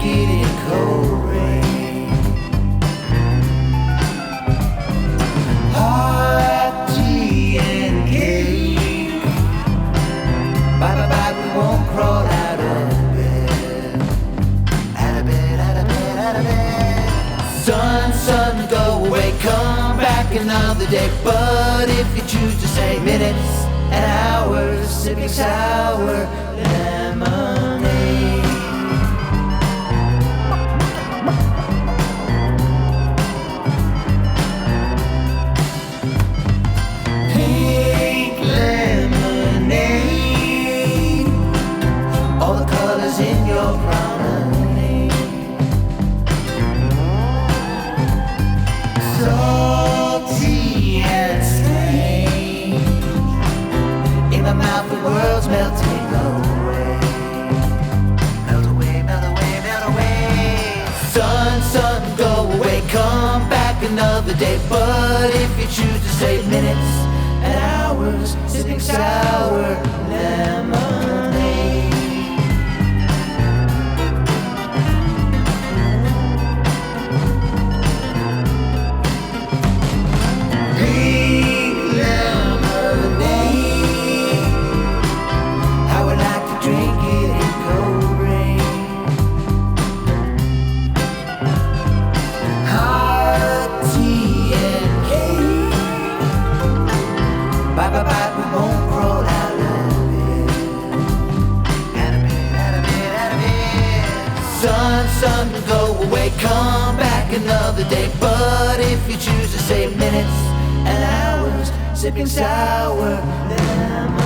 it in cold rain. Hot tea and cake. Bye bye bye, we won't crawl out of bed. Out of bed, out of bed, out of bed. Sun, go away, come back another day. But if you choose to say minutes and hours, sipping sour lemonade. Pink lemonade, all the colors in your promenade. Salty and strange, in my mouth the world's melting away. Melt away, melt away, melt away. Sun, go away, come back another day. But if you choose to save minutes and hours, sipping sour lemonade. Pink lemonade, I would like to drink it in cold rain. Hot tea and cake. Bye bye bye, we won't crawl out of bed. Out of bed, out of bed, out of bed. Sun, go away, come back another day. But if you choose to save minutes and hours, sipping sour lemonade.